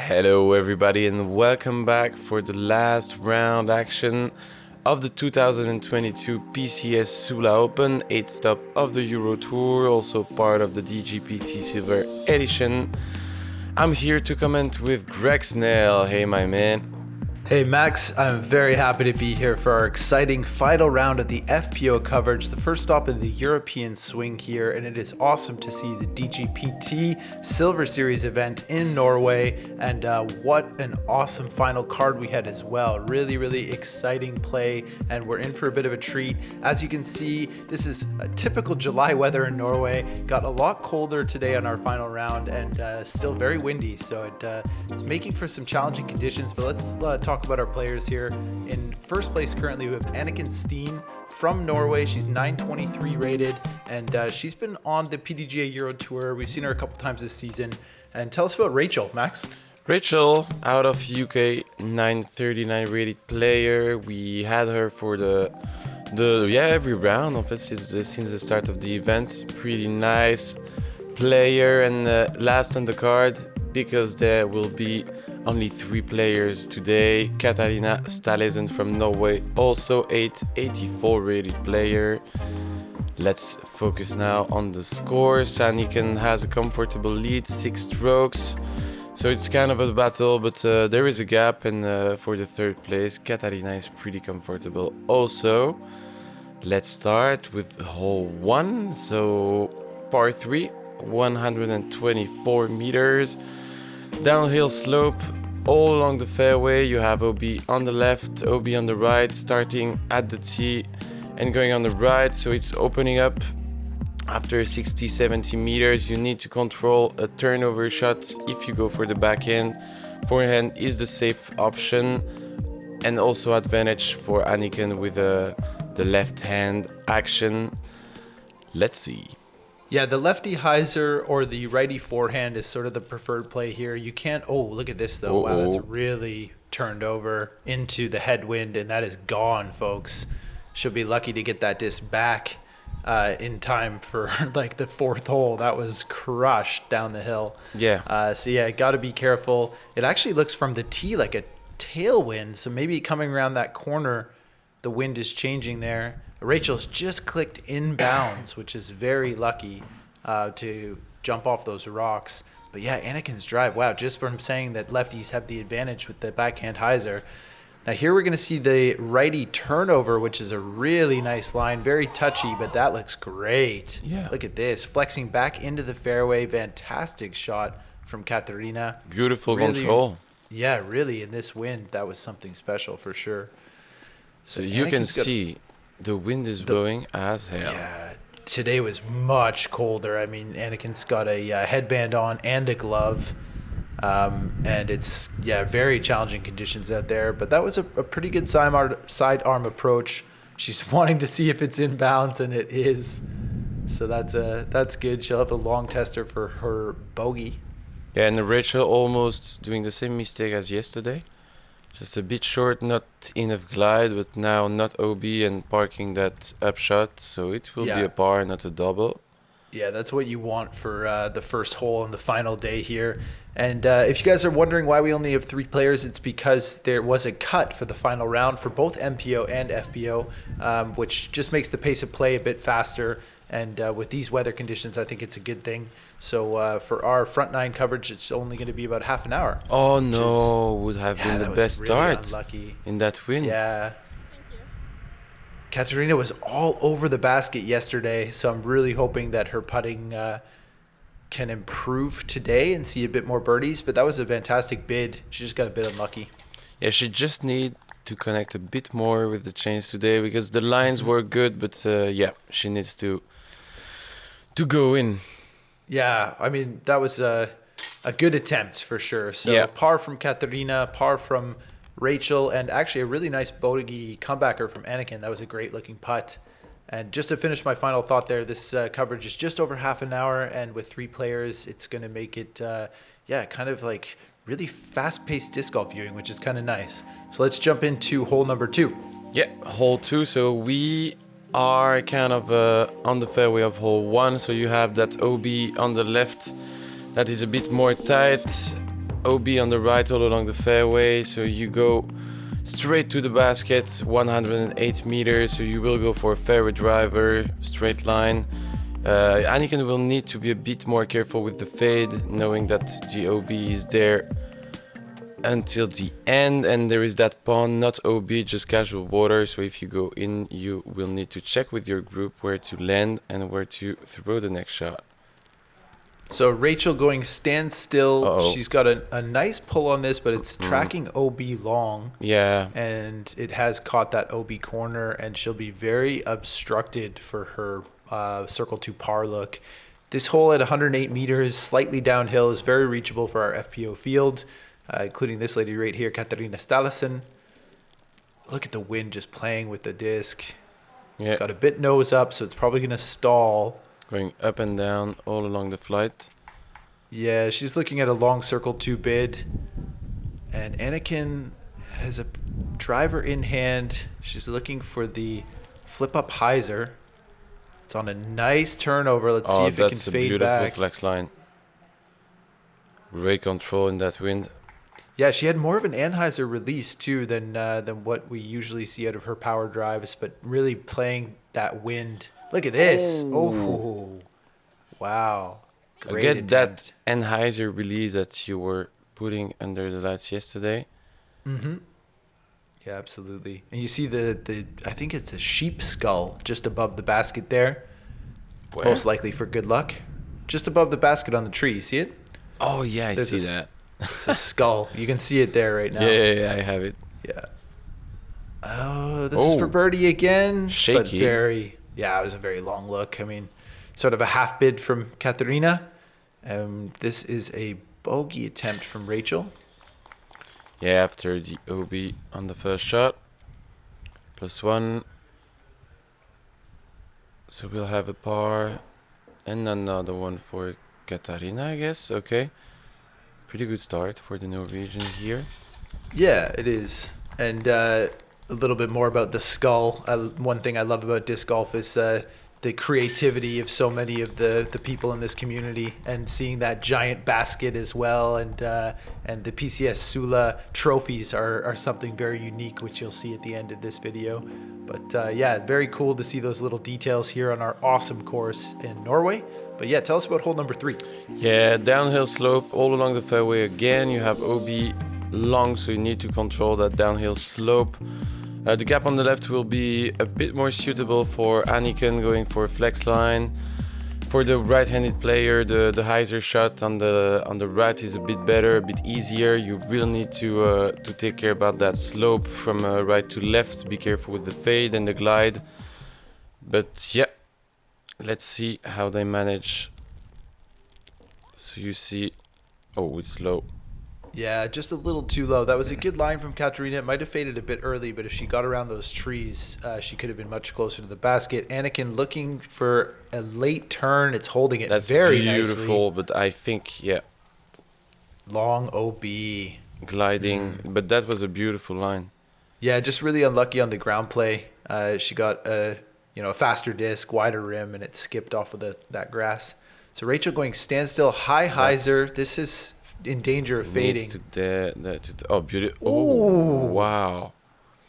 Hello everybody and welcome back for the last round action of the 2022 PCS Sula Open, 8th stop of the Euro Tour, also part of the DGPT Silver Edition. I'm here to comment with Greg Snell. Hey my man. Hey Max, I'm very happy to be here for our exciting final round of the FPO coverage, the first stop in the European swing here, and it is awesome to see the DGPT Silver Series event in Norway, and what an awesome final card we had as well. Really exciting play, and we're in for a bit of a treat. As you can see, this is a typical July weather in Norway. Got a lot colder today on our final round, and still very windy, so it's making for some challenging conditions, but let's talk about our players here. In first place currently we have Anniken Steen from Norway. She's 923 rated, and she's been on the PDGA Euro Tour. We've seen her a couple times this season. And tell us about Rachel, Max. Rachel, out of UK, 939 rated player. We had her for every round of it since the start of the event. Pretty nice player, and last on the card because there will be only 3 players today. Katarina Staalesen from Norway, also 884 rated player. Let's focus now on the scores. Anniken has a comfortable lead, 6 strokes. So it's kind of a battle, but there is a gap, and for the 3rd place, Katarina is pretty comfortable also. Let's start with hole 1. So par 3, 124 meters. Downhill slope all along the fairway. You have OB on the left, OB on the right, starting at the tee and going on the right. So it's opening up after 60-70 meters. You need to control a turnover shot if you go for the backhand. Forehand is the safe option, and also advantage for Anniken with the left hand action. Let's see. Yeah, the lefty hyzer or the righty forehand is sort of the preferred play here. You can't... Oh, look at this, though. Wow, that's really turned over into the headwind, and that is gone, folks. Should be lucky to get that disc back in time for, like, the 4th hole. That was crushed down the hill. Yeah. So, yeah, got to be careful. It actually looks from the tee like a tailwind, so maybe coming around that corner, the wind is changing there. Rachel's just clicked inbounds, which is very lucky to jump off those rocks. But yeah, Anniken's drive, wow, just from saying that lefties have the advantage with the backhand hyzer. Now here we're going to see the righty turnover, which is a really nice line, very touchy, but that looks great. Yeah. Look at this, flexing back into the fairway, fantastic shot from Katarina. Beautiful really, control. Yeah, really, in this wind, that was something special for sure. So you can see the wind is blowing as hell. Yeah, today was much colder. I mean, Anniken's got a headband on and a glove. And it's, very challenging conditions out there. But that was a pretty good sidearm approach. She's wanting to see if it's inbounds, and it is. So that's good. She'll have a long tester for her bogey. Yeah, and Rachel almost doing the same mistake as yesterday. Just a bit short, not enough glide, but now not OB and parking that upshot, so it will be a par, not a double. Yeah, that's what you want for the first hole on the final day here. And if you guys are wondering why we only have 3 players, it's because there was a cut for the final round for both MPO and FPO, which just makes the pace of play a bit faster. And with these weather conditions, I think it's a good thing. So for our front 9 coverage, it's only going to be about half an hour. Oh no, would have been the best start unlucky. In that win. Yeah. Katarina was all over the basket yesterday, so I'm really hoping that her putting can improve today and see a bit more birdies. But that was a fantastic bid. She just got a bit unlucky. Yeah, she just need to connect a bit more with the chains today because the lines were good, but she needs to go in. Yeah, I mean, that was a good attempt for sure. So par from Katarina, par from Rachel, and actually a really nice bogey comebacker from Anniken. That was a great looking putt. And just to finish my final thought there, this coverage is just over half an hour, and with 3 players, it's going to make it, kind of like really fast-paced disc golf viewing, which is kind of nice. So let's jump into hole number 2. Yeah, hole 2. So we are kind of on the fairway of hole 1. So you have that OB on the left that is a bit more tight. OB on the right all along the fairway, so you go straight to the basket, 108 meters, so you will go for a fairway driver, straight line. Anniken will need to be a bit more careful with the fade, knowing that the OB is there until the end, and there is that pond, not OB, just casual water, so if you go in, you will need to check with your group where to land and where to throw the next shot. So Rachel going standstill. Uh-oh. She's got a nice pull on this, but it's tracking OB long. Yeah. And it has caught that OB corner, and she'll be very obstructed for her circle 2 par look. This hole at 108 meters, slightly downhill, is very reachable for our FPO field, including this lady right here, Katarina Staalesen. Look at the wind just playing with the disc. Yeah. It's got a bit nose up, so it's probably going to stall. Going up and down all along the flight. Yeah, she's looking at a long circle 2 bid. And Anniken has a driver in hand. She's looking for the flip up hyzer. It's on a nice turnover. Let's see if it can that's a fade beautiful back. flex line. Great control in that wind. Yeah, she had more of an anhyzer release too than what we usually see out of her power drives, but really playing that wind. Look at this. Oh, wow. Great Get attempt. that Anheuser release that you were putting under the lights yesterday. Mm-hmm. Yeah, absolutely. And you see the I think it's a sheep skull just above the basket there. Where? Most likely for good luck. Just above the basket on the tree. You see it? Oh yeah, I There's see this- that. It's a skull. You can see it there right now. Yeah, I have it. Yeah. Oh, this is for birdie again. But Shaky. it was a very long look. I mean, sort of a half bid from Katarina. This is a bogey attempt from Rachel. Yeah, after the OB on the first shot. +1. So we'll have a par and another one for Katarina, I guess. Okay. Pretty good start for the Norwegian here. Yeah, it is. And a little bit more about the skull. One thing I love about disc golf is the creativity of so many of the people in this community, and seeing that giant basket as well, and the PCS Sula trophies are something very unique, which you'll see at the end of this video. But yeah, it's very cool to see those little details here on our awesome course in Norway. But yeah, tell us about hole number 3. Yeah, downhill slope all along the fairway again. You have OB long, so you need to control that downhill slope. The gap on the left will be a bit more suitable for Anniken going for a flex line. For the right-handed player, the hyzer shot on the right is a bit better, a bit easier. You will need to take care about that slope from right to left. Be careful with the fade and the glide. But yeah, let's see how they manage. So you see, oh, it's low. Yeah, just a little too low. That was a good line from Katarina. It might have faded a bit early, but if she got around those trees, she could have been much closer to the basket. Anniken looking for a late turn. It's holding it very beautiful, nicely. but I think, yeah, Long OB. gliding. But that was a beautiful line. Yeah, just really unlucky on the ground play. She got a faster disc, wider rim, and it skipped off of that grass. So Rachel going standstill, high hyzer. This is in danger of fading. Oh, beautiful. Oh, wow.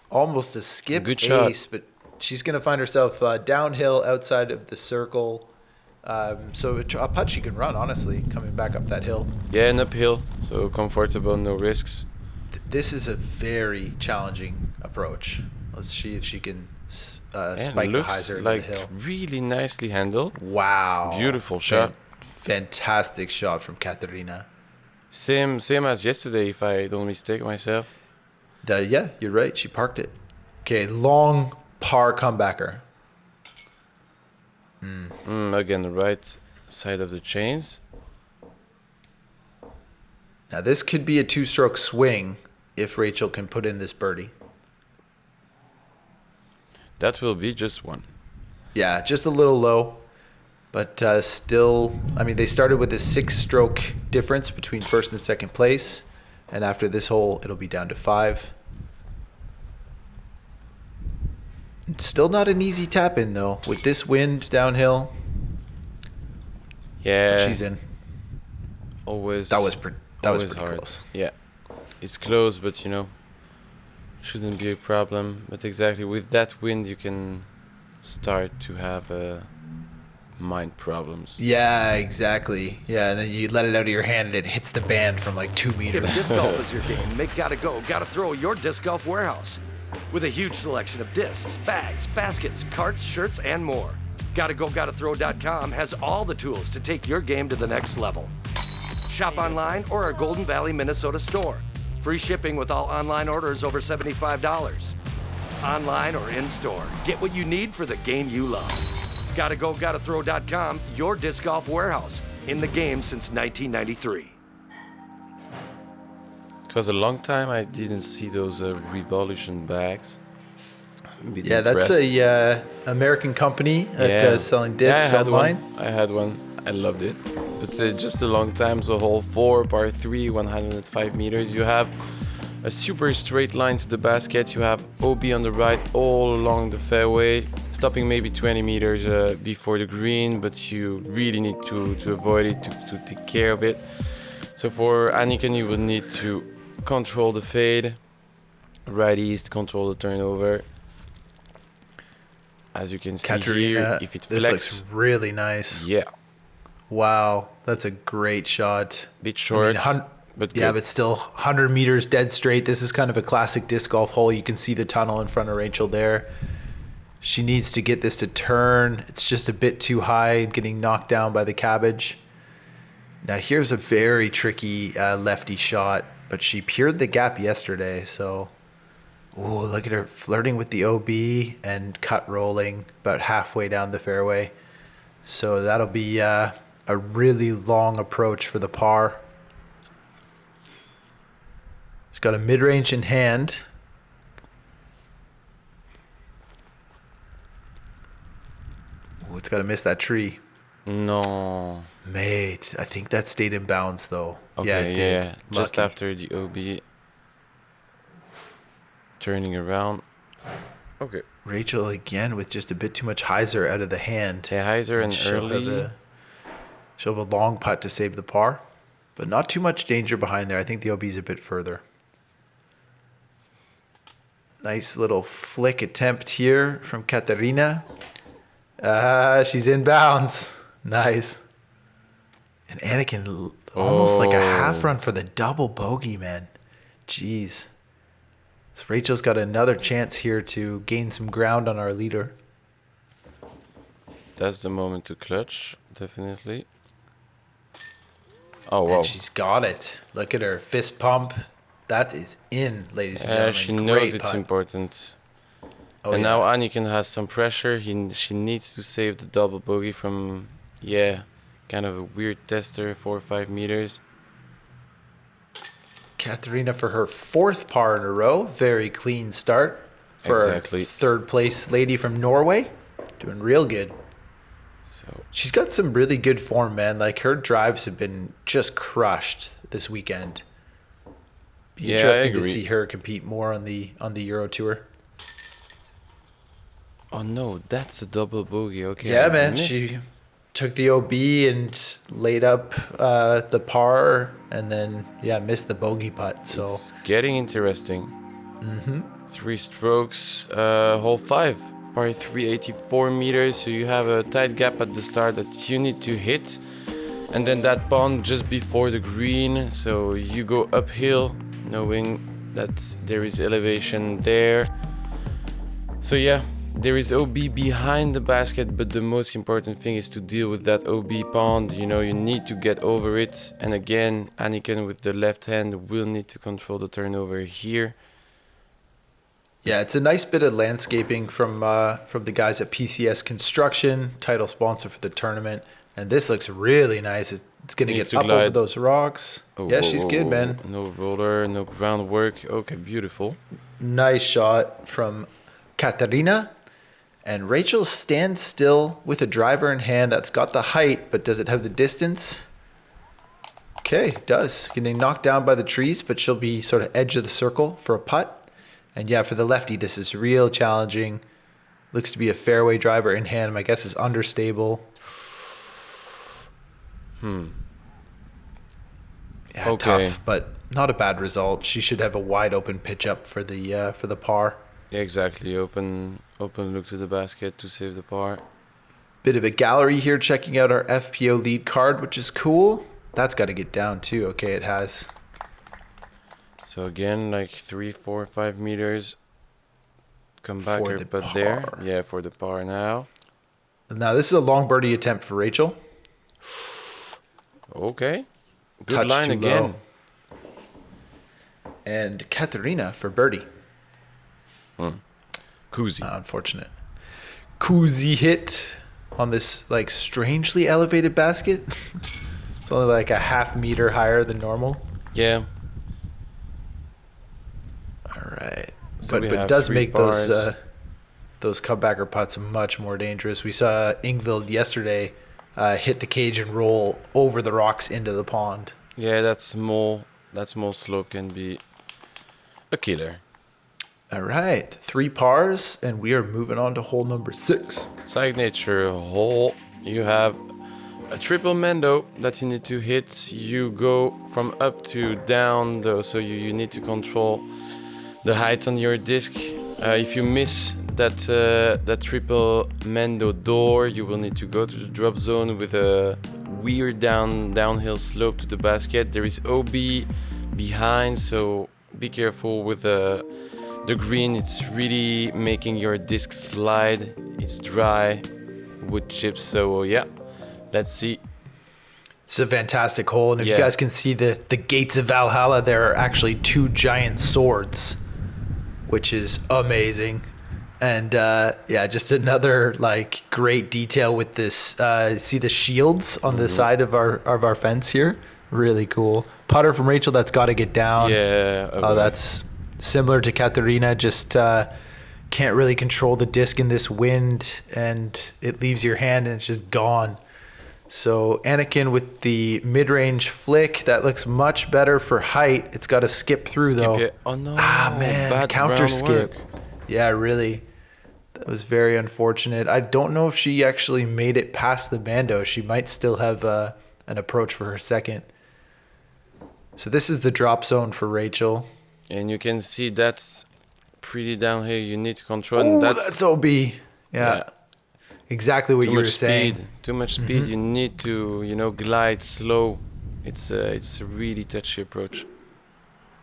Almost a skip Good shot. ace, but she's going to find herself downhill outside of the circle. So a putt she can run, honestly, coming back up that hill. Yeah, and uphill, so comfortable, no risks. This is a very challenging approach. Let's see if she can spike the looks hyzer into like the hill. really nicely handled. Wow. Beautiful shot. Fantastic shot from Katarina. Same as yesterday, if I don't mistake myself. Yeah, you're right. She parked it. Okay, long par comebacker. Again, the right side of the chains. Now this could be a 2-stroke swing if Rachel can put in this birdie. That will be just one. Yeah, just a little low, but still, I mean, they started with a 6-stroke difference between first and second place, and after this hole, it'll be down to 5. Still not an easy tap in though, with this wind downhill. Yeah. She's in. Always. That was That was Always pretty hard. close. Yeah, it's close, but shouldn't be a problem. But exactly with that wind, you can start to have mind problems. Yeah, exactly. Yeah, and then you let it out of your hand and it hits the band from like 2 meters. If disc golf is your game, make Gotta Go, Gotta Throw your disc golf warehouse. With a huge selection of discs, bags, baskets, carts, shirts, and more. GottaGoGottaThrow.com has all the tools to take your game to the next level. Shop online or our Golden Valley, Minnesota store. Free shipping with all online orders over $75. Online or in-store, get what you need for the game you love. GottaGoGottaThrow.com, your disc golf warehouse. In the game since 1993. It was a long time I didn't see those Revolution bags. Yeah, that's a American company that does selling discs online. I had one. I loved it. But just a long time. So hole 4, par 3, 105 meters. You have a super straight line to the basket. You have OB on the right all along the fairway, stopping maybe 20 meters before the green, but you really need to avoid it, to take care of it. So for Anniken, you will need to control the fade, right east, control the turnover. As you can see Katarina, here, if it this flex, looks really nice. yeah, Wow, that's a great shot. bit short, but yeah, good. but still 100 meters dead straight. This is kind of a classic disc golf hole. You can see the tunnel in front of Rachel there. She needs to get this to turn. It's just a bit too high, getting knocked down by the cabbage. Now here's a very tricky lefty shot, but she peered the gap yesterday, so... Oh, look at her flirting with the OB and cut rolling about halfway down the fairway. So that'll be a really long approach for the par. She's got a mid-range in hand. Oh, it's got to miss that tree. No. Mate, I think that stayed in bounds though. Okay, it yeah, did. just Lucky. after the OB. Turning around. Okay. Rachel again with just a bit too much hyzer out of the hand. Yeah, hyzer and early. She'll have a long putt to save the par, but not too much danger behind there. I think the OB's a bit further. Nice little flick attempt here from Katarina. She's in bounds. Nice. And Anniken almost like a half run for the double bogey, man. Jeez. So Rachel's got another chance here to gain some ground on our leader. That's the moment to clutch, definitely. Oh, wow. And she's got it. Look at her fist pump. That is in, ladies and gentlemen. She Great knows it's putt. important. Oh, and yeah. now Anniken has some pressure. She needs to save the double bogey from, kind of a weird tester, 4 or 5 meters. Katarina for her 4th par in a row. Very clean start for Exactly. our 3rd place lady from Norway. Doing real good. So She's got some really good form, man. Like her drives have been just crushed this weekend. Be Yeah, I interesting to agree. see her compete more on the Euro Tour. oh no, that's a double bogey. Okay. Yeah, I man. missed. She took the OB and laid up the par, and then missed the bogey putt. So It's getting interesting. 3 strokes, hole 5, par 3, 84 meters. So you have a tight gap at the start that you need to hit, and then that pond just before the green. So you go uphill, knowing that there is elevation there. So yeah, there is OB behind the basket, but the most important thing is to deal with that OB pond. You need to get over it. And again, Anniken with the left hand will need to control the turnover here. yeah, it's a nice bit of landscaping from the guys at PCS Construction, title sponsor for the tournament. And this looks really nice. It's going to Needs get to up over glide. those rocks. Oh, Yeah, whoa, she's whoa, good, whoa. man. No roller, no groundwork. Okay, beautiful. Nice shot from Katarina. And Rachel stands still with a driver in hand that's got the height, but does it have the distance? Okay, it does. Getting knocked down by the trees, but she'll be sort of edge of the circle for a putt. And yeah, for the lefty, this is real challenging. Looks to be a fairway driver in hand. My guess is understable. Yeah, Okay. tough, but not a bad result. She should have a wide open pitch up for the par. Yeah, exactly. Open look to the basket to save the par. Bit of a gallery here checking out our FPO lead card, which is cool. That's got to get down too. Okay, it has. So again, like 3, 4, 5 meters. Come back For or the put there. par. Yeah, for the par now. Now this is a long birdie attempt for Rachel. Okay. Good Touch line too again. low. And Katarina for birdie. Koozie. Unfortunate. Koozie hit on this like strangely elevated basket. It's only like a half meter higher than normal. Yeah. All right. So we but have does 3 make bars. those comebacker putts much more dangerous. We saw Ingvild yesterday hit the cage and roll over the rocks into the pond. Yeah, that small slope can be a killer. All right. 3 pars, and we are moving on to hole number 6. Signature hole. You have a triple mendo that you need to hit. You go from up to down though, so you need to control the height on your disc. If you miss that triple mendo door, you will need to go to the drop zone with a weird downhill slope to the basket. There is OB behind, so be careful with the green. It's really making your disc slide. It's dry, wood chips, so yeah, let's see. It's a fantastic hole, and if Yeah. you guys can see the gates of Valhalla, there are actually 2 giant swords, which is amazing. And yeah, just another like great detail with this. See the shields on the side of our fence here? Really cool. Putter from Rachel, that's got to get down. Yeah. Oh, that's similar to Katarina. Just can't really control the disc in this wind, and it leaves your hand and it's just gone. So Anniken with the mid-range flick, that looks much better for height. It's got to skip through though. it. Oh no. Ah man, bad counter ground skip. work. Yeah, really. That was very unfortunate. I don't know if she actually made it past the bando. She might still have an approach for her second. So this is the drop zone for Rachel. And you can see that's pretty down here. You need to control. Oh, and that's OB. Yeah. Exactly what Too you were much saying. speed. Too much speed. You need to, glide slow. It's a really touchy approach.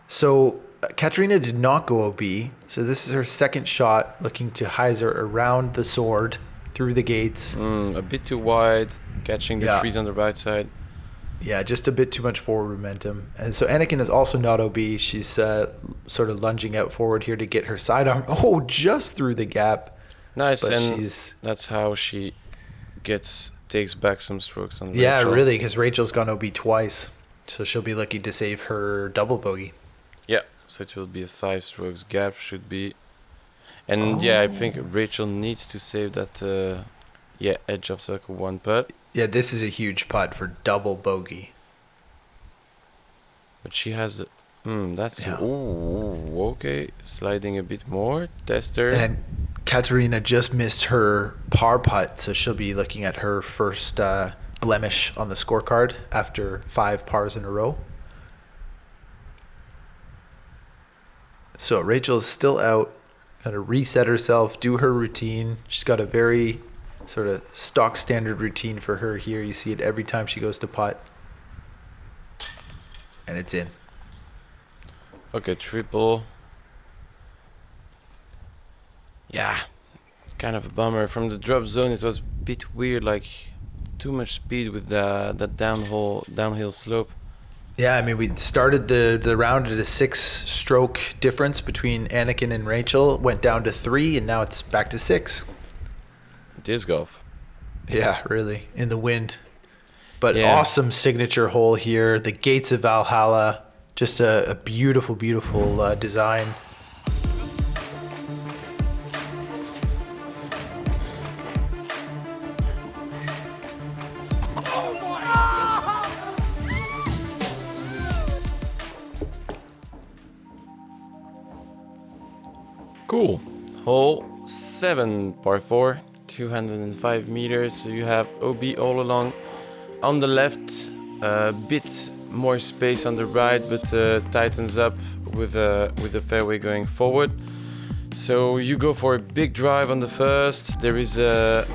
So Katarina did not go OB. So this is her second shot, looking to hyzer around the sword through the gates. A bit too wide, catching the Yeah. trees on the right side. Yeah, just a bit too much forward momentum. And so Anniken is also not OB. She's sort of lunging out forward here to get her sidearm. Oh, just through the gap. Nice, But and she's... that's how she takes back some strokes on Yeah, Rachel. really, because Rachel's gone OB twice. So she'll be lucky to save her double bogey. Yeah, so it will be a 5 strokes gap, should be. And yeah, I think Rachel needs to save that edge of circle 1 putt. Yeah, this is a huge putt for double bogey. But she has the... that's... Yeah. Ooh, okay. Sliding a bit more. Tester. And Katarina just missed her par putt, so she'll be looking at her first blemish on the scorecard after 5 pars in a row. So Rachel's still out. Got to reset herself, do her routine. She's got a very sort of stock standard routine for her here. You see it every time she goes to putt. And it's in. Okay, triple. Yeah, kind of a bummer. From the drop zone, it was a bit weird, like too much speed with that downhill slope. Yeah, I mean, we started the round at a 6-stroke difference between Anniken and Rachel, went down to 3, and now it's back to 6. Disc golf. Yeah, really, in the wind. But Yeah. awesome signature hole here. The gates of Valhalla, just a beautiful, beautiful design. Cool. Hole 7, par 4, 205 meters. So you have OB all along. On the left, a bit more space on the right, but tightens up with the fairway going forward. So you go for a big drive on the first. There is a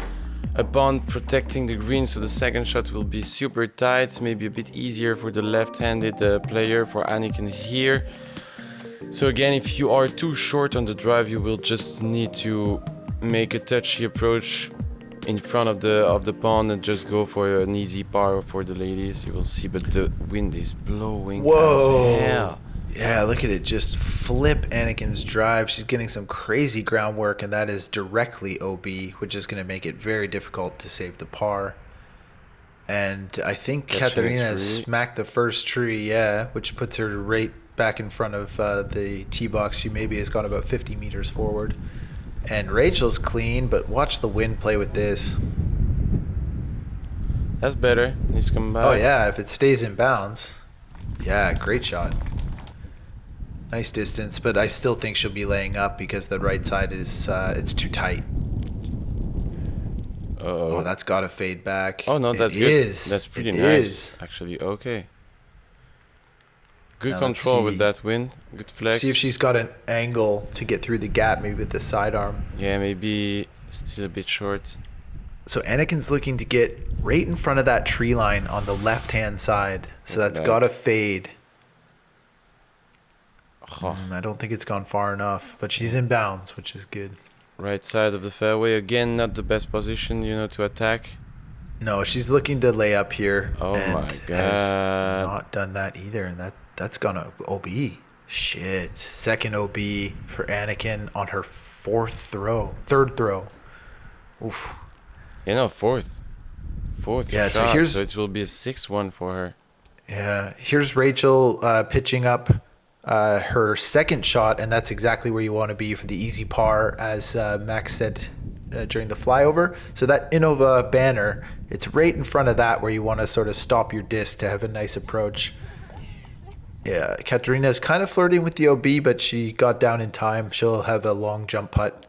pond protecting the green, so the second shot will be super tight, maybe a bit easier for the left-handed player, for Anniken here. So again, if you are too short on the drive, you will just need to make a touchy approach in front of the pond and just go for an easy par for the ladies. You will see, but the wind is blowing. Whoa! As hell. Yeah, look at it just flip Anniken's drive. She's getting some crazy groundwork, and that is directly OB, which is going to make it very difficult to save the par. And I think Katarina has smacked the first tree, yeah, which puts her right back in front of the tee box. She maybe has gone about 50 meters forward. And Rachel's clean, but watch the wind play with this. That's better. He's coming back. Oh, yeah, if it stays in bounds. Yeah, great shot. Nice distance, but I still think she'll be laying up because the right side is it's too tight. Uh-oh. Oh, that's got to fade back. Oh, no, that's good. That's pretty nice, actually. Okay. Good control with that wind. Good flex. See if she's got an angle to get through the gap, maybe with the sidearm. Yeah, maybe still a bit short. So Anniken's looking to get right in front of that tree line on the left-hand side. So that's got to fade. I don't think it's gone far enough, but she's in bounds, which is good. Right side of the fairway. Again, not the best position, to attack. No, she's looking to lay up here. Oh and my God. Has not done that either, and that's gonna OB. Shit. Second OB for Anniken on her third throw. Oof. Fourth. Yeah, shot, so it will be a 6-1 for her. Yeah, here's Rachel pitching up her second shot, and that's exactly where you want to be for the easy par, as Max said during the flyover. So that Innova banner, it's right in front of that where you want to sort of stop your disc to have a nice approach. Yeah, Katarina is kind of flirting with the OB, but she got down in time. She'll have a long jump putt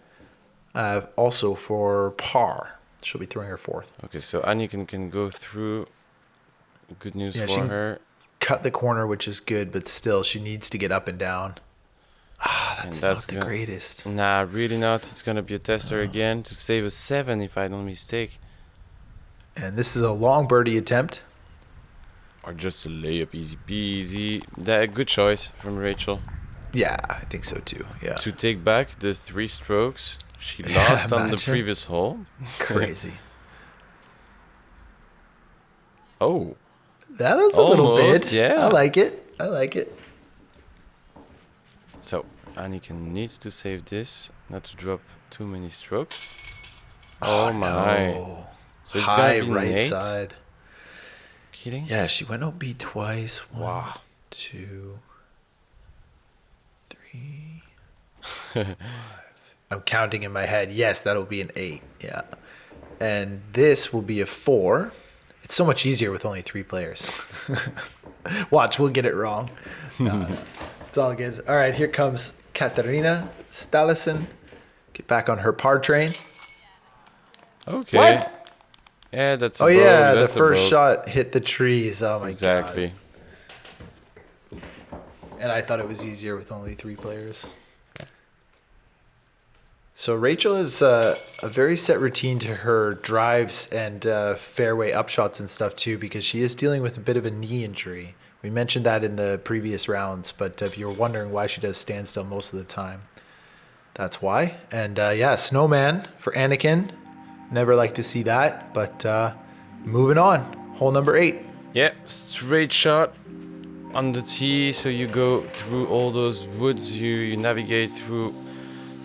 also for par. She'll be throwing her fourth. Okay, so Anniken can go through. Good news for her. Cut the corner, which is good, but still she needs to get up and down. That's not the greatest. Nah, really not. It's going to be a tester again to save a 7 if I don't mistake. And this is a long birdie attempt. Or just a layup, easy peasy. That good choice from Rachel. Yeah, I think so too. Yeah. To take back the 3 strokes she lost on the previous hole. Crazy. Oh. That was a little bit. Yeah. I like it. So Anniken needs to save this, not to drop too many strokes. Oh my. No. So it's high gonna be right 8? side. Kidding? Yeah, she went OB twice. 1, 2, 3, 5. I'm counting in my head. Yes, that'll be an 8. Yeah. And this will be a 4. It's so much easier with only 3 players. Watch, we'll get it wrong. No. It's all good. All right, here comes Katarina Staalesen. Get back on her par train. Okay. What? Yeah, that's a Oh, boat. yeah, That's the a first boat. shot hit the trees. Oh, my Exactly. God. And I thought it was easier with only 3 players. So Rachel is a very set routine to her drives and fairway upshots and stuff too, because she is dealing with a bit of a knee injury. We mentioned that in the previous rounds, but if you're wondering why she does standstill most of the time, that's why. And yeah, snowman for Anniken. Never like to see that, but moving on. Hole number 8. Yeah, straight shot on the tee. So you go through all those woods, you navigate through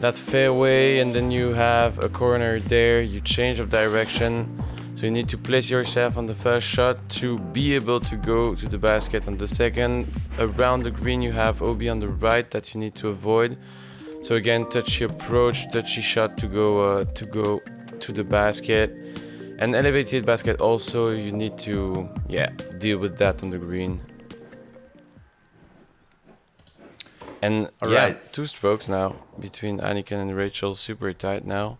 that fairway, and then you have a corner there. You change of direction. So you need to place yourself on the first shot to be able to go to the basket on the second. Around the green you have OB on the right that you need to avoid. So again, touchy approach, touchy shot to go to the basket. An elevated basket also, you need to deal with that on the green. And right. 2 strokes now between Anniken and Rachel, super tight now.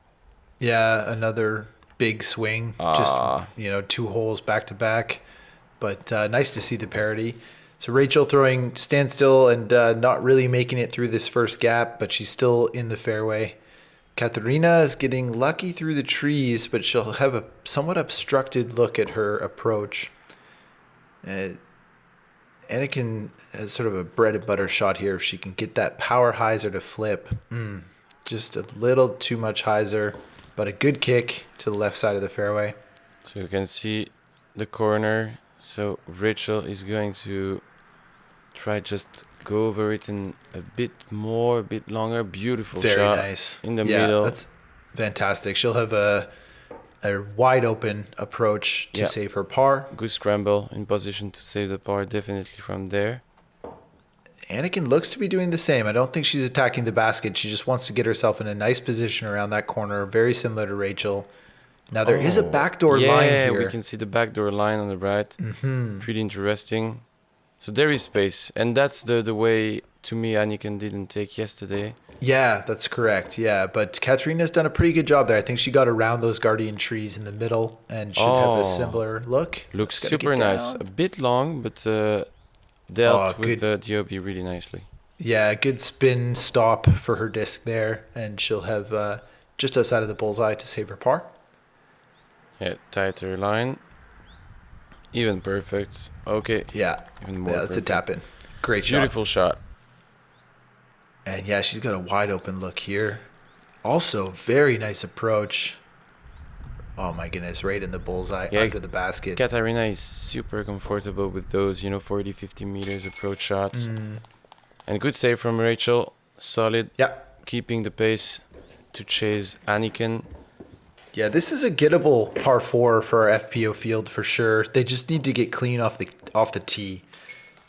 Yeah, another big swing. Just 2 holes back to back. but nice to see the parity. So Rachel throwing standstill and not really making it through this first gap, but she's still in the fairway. Katarina is getting lucky through the trees, but she'll have a somewhat obstructed look at her approach. Anniken has sort of a bread and butter shot here. If she can get that power hyzer to flip. Just a little too much hyzer, but a good kick to the left side of the fairway. So you can see the corner. So Rachel is going to try just go over it in a bit more, a bit longer. Beautiful Very shot. nice. In the middle. That's fantastic. She'll have a wide open approach to save her par. Good scramble in position to save the par, definitely from there. Anniken looks to be doing the same. I don't think she's attacking the basket. She just wants to get herself in a nice position around that corner, very similar to Rachel. Now there is a backdoor line here. Yeah, we can see the backdoor line on the right. Pretty interesting. So there is space, and that's the way, to me, Anniken didn't take yesterday. Yeah, that's correct. Yeah, but Katarina's done a pretty good job there. I think she got around those guardian trees in the middle and should have a similar look. Looks super nice. A bit long, but dealt with the DOB really nicely. Yeah, good spin stop for her disc there, and she'll have just outside of the bullseye to save her par. Yeah, tighter line. Even perfect. Okay. Yeah. Even more that's perfect. a tap in. Great shot. Beautiful shot. And yeah, she's got a wide open look here. Also, very nice approach. Oh my goodness, right in the bullseye, under the basket. Katarina is super comfortable with those, 40, 50 meters approach shots. And good save from Rachel. Solid. Yeah. Keeping the pace to chase Anniken. Yeah, this is a gettable par 4 for our FPO field for sure. They just need to get clean off the tee,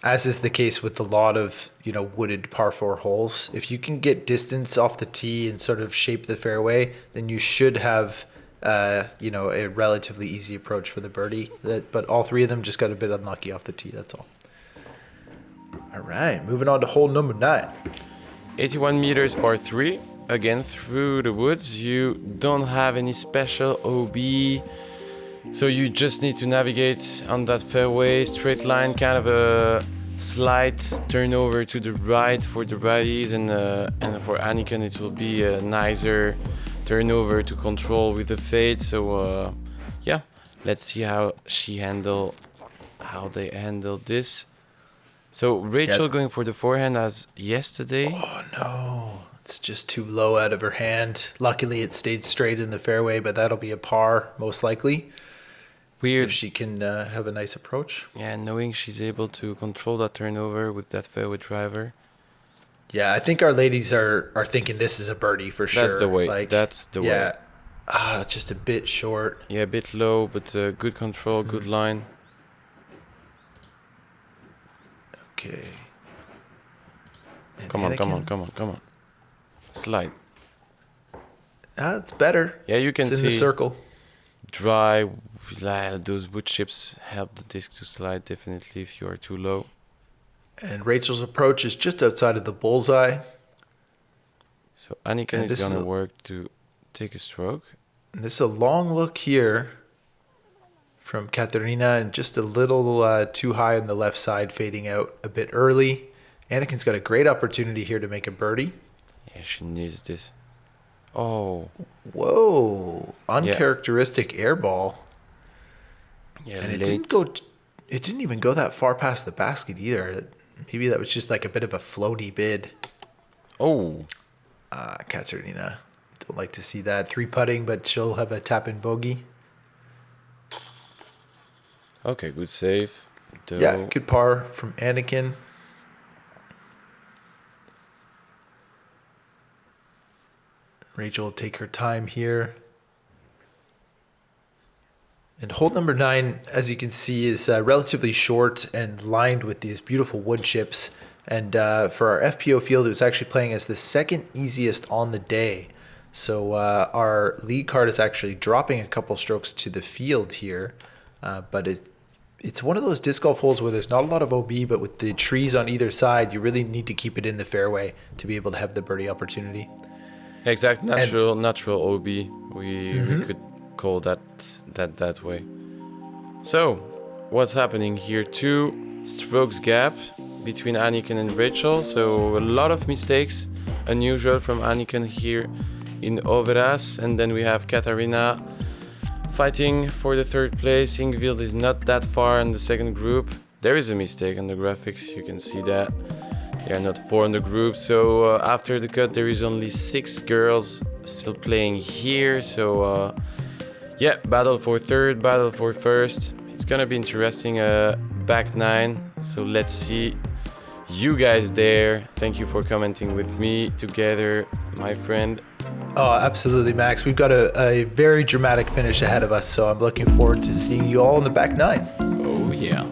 as is the case with a lot of wooded par 4 holes. If you can get distance off the tee and sort of shape the fairway, then you should have a relatively easy approach for the birdie. But all three of them just got a bit unlucky off the tee. That's all. All right, moving on to hole number 9. 81 meters par 3. Again, through the woods. You don't have any special OB, so you just need to navigate on that fairway, straight line, kind of a slight turnover to the right for the righties, and for Anniken it will be a nicer turnover to control with the fade. So yeah, let's see how they handle this. So Rachel going for the forehand as yesterday. Oh no. It's just too low out of her hand. Luckily, it stayed straight in the fairway, but that'll be a par, most likely. Weird. If she can have a nice approach. Yeah, knowing she's able to control that turnover with that fairway driver. Yeah, I think our ladies are thinking this is a birdie for sure. That's the way. That's the way. Yeah, just a bit short. Yeah, a bit low, but good control, good line. Okay. And Come on. Slide. It's better. Yeah, you can it's see. in the circle. Dry, those wood chips help the disc to slide definitely if you are too low. And Rachel's approach is just outside of the bullseye. So Anniken is going to work to take a stroke. And this is a long look here from Katarina, and just a little too high on the left side, fading out a bit early. Anniken's got a great opportunity here to make a birdie. Yeah, she needs this. Oh. Whoa. Uncharacteristic air ball. Yeah, and it didn't even go that far past the basket either. Maybe that was just like a bit of a floaty bid. Oh. Katarina. Don't like to see that. 3 putting, but she'll have a tap-in bogey. Okay, good save. Yeah, good par from Anniken. Rachel will take her time here. And hole number 9, as you can see, is relatively short and lined with these beautiful wood chips. And for our FPO field, it was actually playing as the second easiest on the day. So our lead card is actually dropping a couple strokes to the field here. But it's one of those disc golf holes where there's not a lot of OB, but with the trees on either side, you really need to keep it in the fairway to be able to have the birdie opportunity. Exact natural OB. We could call that way. So what's happening here. 2 strokes gap between Anniken and Rachel, so a lot of mistakes, unusual from Anniken here in Overås. And then we have Katarina fighting for the 3rd place. Ingvild is not that far in the 2nd group. There is a mistake on the graphics, you can see that. They are not 4 in the group, so after the cut there is only 6 girls still playing here. So yeah, battle for 3rd, battle for 1st. It's gonna be interesting, back 9. So let's see you guys there. Thank you for commenting with me together, my friend. Oh, absolutely, Max. We've got a very dramatic finish ahead of us, so I'm looking forward to seeing you all in the back 9. Oh yeah.